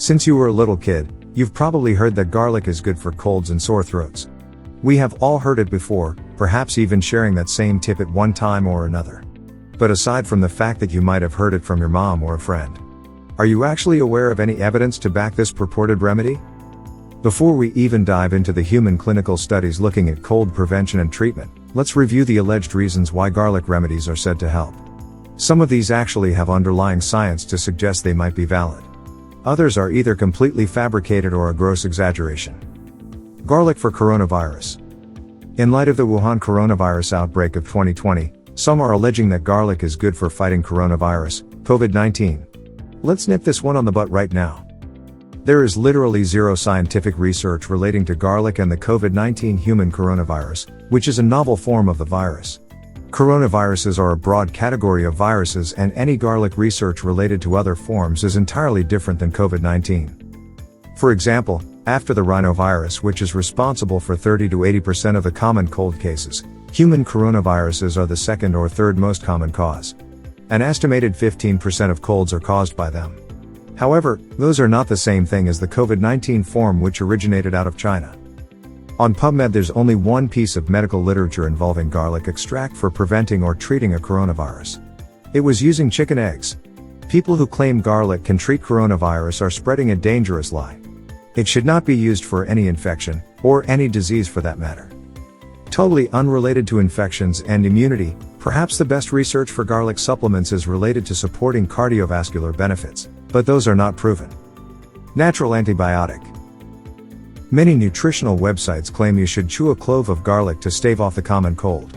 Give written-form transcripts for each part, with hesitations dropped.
Since you were a little kid, you've probably heard that garlic is good for colds and sore throats. We have all heard it before, perhaps even sharing that same tip at one time or another. But aside from the fact that you might have heard it from your mom or a friend, are you actually aware of any evidence to back this purported remedy? Before we even dive into the human clinical studies looking at cold prevention and treatment, let's review the alleged reasons why garlic remedies are said to help. Some of these actually have underlying science to suggest they might be valid. Others are either completely fabricated or a gross exaggeration. Garlic for coronavirus. In light of the Wuhan coronavirus outbreak of 2020, some are alleging that garlic is good for fighting coronavirus, COVID-19. Let's nip this one on the butt right now. There is literally zero scientific research relating to garlic and the COVID-19 human coronavirus, which is a novel form of the virus. Coronaviruses are a broad category of viruses, and any garlic research related to other forms is entirely different than COVID-19. For example, after the rhinovirus, which is responsible for 30 to 80% of the common cold cases, human coronaviruses are the second or third most common cause. An estimated 15% of colds are caused by them. However, those are not the same thing as the COVID-19 form, which originated out of China. On PubMed, there's only one piece of medical literature involving garlic extract for preventing or treating a coronavirus. It was using chicken eggs. People who claim garlic can treat coronavirus are spreading a dangerous lie. It should not be used for any infection, or any disease for that matter. Totally unrelated to infections and immunity, perhaps the best research for garlic supplements is related to supporting cardiovascular benefits, but those are not proven. Natural antibiotic. Many nutritional websites claim you should chew a clove of garlic to stave off the common cold.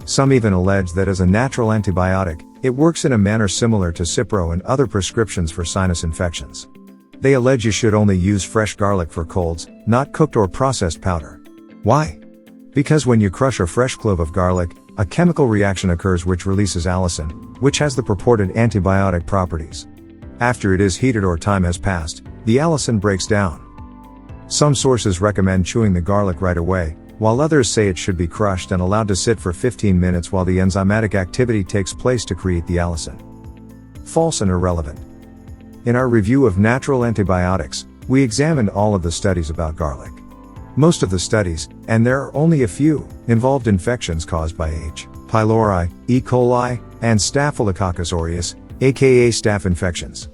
Some even allege that as a natural antibiotic, it works in a manner similar to Cipro and other prescriptions for sinus infections. They allege you should only use fresh garlic for colds, not cooked or processed powder. Why? Because when you crush a fresh clove of garlic, a chemical reaction occurs which releases allicin, which has the purported antibiotic properties. After it is heated or time has passed, the allicin breaks down. Some sources recommend chewing the garlic right away, while others say it should be crushed and allowed to sit for 15 minutes while the enzymatic activity takes place to create the allicin. False and irrelevant. In our review of natural antibiotics, we examined all of the studies about garlic. Most of the studies, and there are only a few, involved infections caused by H. pylori, E. coli, and Staphylococcus aureus, aka staph infections.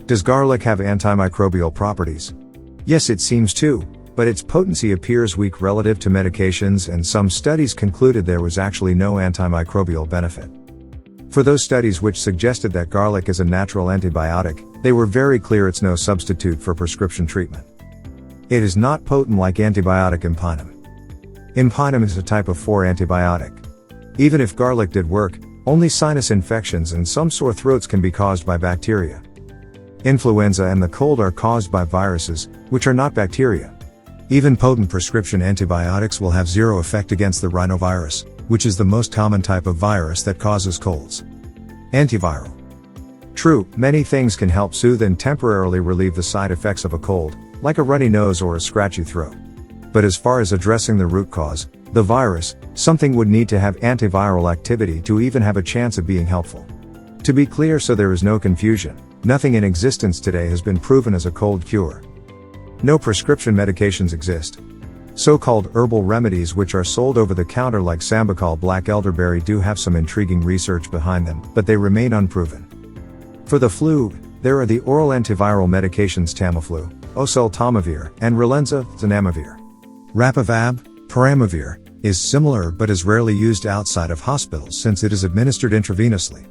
Does garlic have antimicrobial properties? Yes, it seems to, but its potency appears weak relative to medications, and some studies concluded there was actually no antimicrobial benefit. For those studies which suggested that garlic is a natural antibiotic, they were very clear it's no substitute for prescription treatment. It is not potent like antibiotic Impinum. Impinum is a type of 4 antibiotic. Even if garlic did work, only sinus infections and some sore throats can be caused by bacteria. Influenza and the cold are caused by viruses, which are not bacteria. Even potent prescription antibiotics will have zero effect against the rhinovirus, which is the most common type of virus that causes colds. Antiviral. True, many things can help soothe and temporarily relieve the side effects of a cold, like a runny nose or a scratchy throat. But as far as addressing the root cause, the virus, something would need to have antiviral activity to even have a chance of being helpful. To be clear, so there is no confusion, nothing in existence today has been proven as a cold cure. No prescription medications exist. So-called herbal remedies which are sold over the counter like Sambucol black elderberry do have some intriguing research behind them, but they remain unproven. For the flu, there are the oral antiviral medications Tamiflu, oseltamivir, and Relenza, zanamivir. Rapivab, peramivir, is similar but is rarely used outside of hospitals since it is administered intravenously.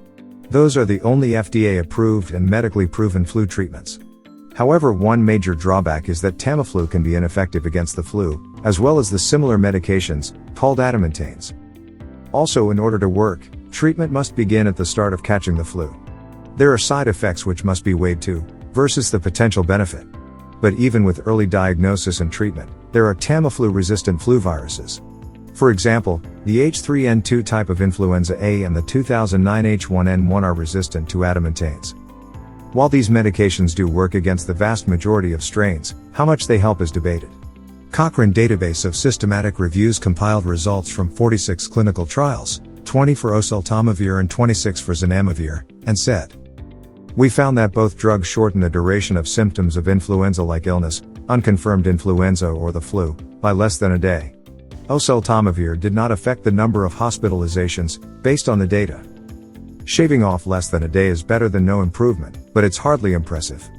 Those are the only FDA-approved and medically proven flu treatments. However, one major drawback is that Tamiflu can be ineffective against the flu, as well as the similar medications, called adamantanes. Also, in order to work, treatment must begin at the start of catching the flu. There are side effects which must be weighed too, versus the potential benefit. But even with early diagnosis and treatment, there are Tamiflu-resistant flu viruses. For example, the H3N2 type of influenza A and the 2009 H1N1 are resistant to adamantanes. While these medications do work against the vast majority of strains, how much they help is debated. Cochrane database of systematic reviews compiled results from 46 clinical trials, 20 for oseltamivir and 26 for zanamivir, and said, We found that both drugs shorten the duration of symptoms of influenza-like illness, unconfirmed influenza or the flu, by less than a day. Oseltamivir did not affect the number of hospitalizations, based on the data. Shaving off less than a day is better than no improvement, but it's hardly impressive.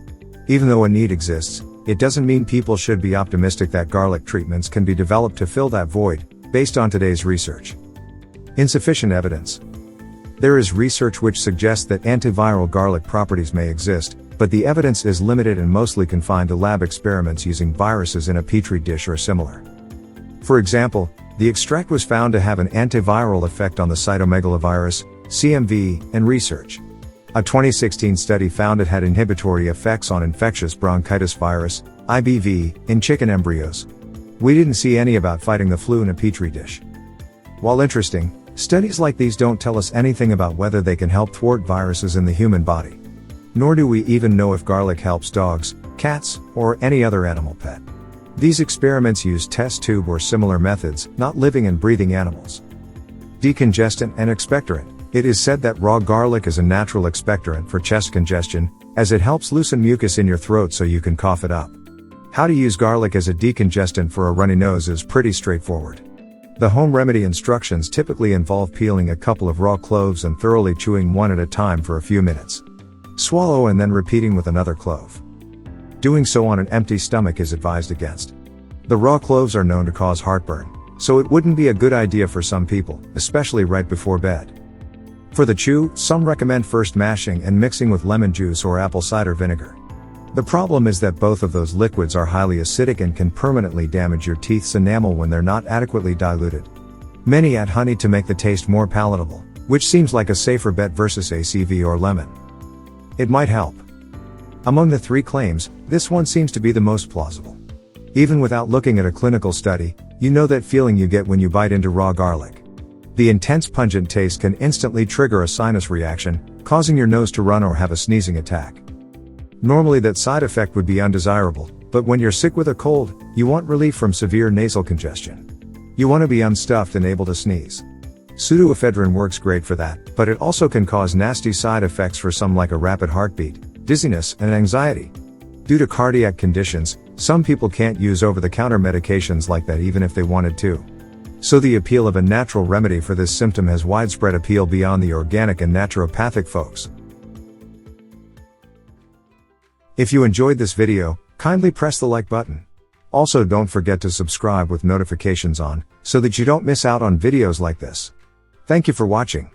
Even though a need exists, it doesn't mean people should be optimistic that garlic treatments can be developed to fill that void, based on today's research. Insufficient evidence. There is research which suggests that antiviral garlic properties may exist, but the evidence is limited and mostly confined to lab experiments using viruses in a petri dish or similar. For example, the extract was found to have an antiviral effect on the cytomegalovirus, CMV, in research. A 2016 study found it had inhibitory effects on infectious bronchitis virus, IBV, in chicken embryos. We didn't see any about fighting the flu in a petri dish. While interesting, studies like these don't tell us anything about whether they can help thwart viruses in the human body. Nor do we even know if garlic helps dogs, cats, or any other animal pet. These experiments use test tube or similar methods, not living and breathing animals. Decongestant and expectorant. It is said that raw garlic is a natural expectorant for chest congestion, as it helps loosen mucus in your throat so you can cough it up. How to use garlic as a decongestant for a runny nose is pretty straightforward. The home remedy instructions typically involve peeling a couple of raw cloves and thoroughly chewing one at a time for a few minutes. Swallow and then repeating with another clove. Doing so on an empty stomach is advised against. The raw cloves are known to cause heartburn, so it wouldn't be a good idea for some people, especially right before bed. For the chew, some recommend first mashing and mixing with lemon juice or apple cider vinegar. The problem is that both of those liquids are highly acidic and can permanently damage your teeth's enamel when they're not adequately diluted. Many add honey to make the taste more palatable, which seems like a safer bet versus ACV or lemon. It might help. Among the three claims, this one seems to be the most plausible. Even without looking at a clinical study, you know that feeling you get when you bite into raw garlic. The intense pungent taste can instantly trigger a sinus reaction, causing your nose to run or have a sneezing attack. Normally that side effect would be undesirable, but when you're sick with a cold, you want relief from severe nasal congestion. You want to be unstuffed and able to sneeze. Pseudoephedrine works great for that, but it also can cause nasty side effects for some like a rapid heartbeat, dizziness, and anxiety. Due to cardiac conditions, some people can't use over-the-counter medications like that even if they wanted to. So the appeal of a natural remedy for this symptom has widespread appeal beyond the organic and naturopathic folks. If you enjoyed this video, kindly press the like button. Also don't forget to subscribe with notifications on, so that you don't miss out on videos like this. Thank you for watching.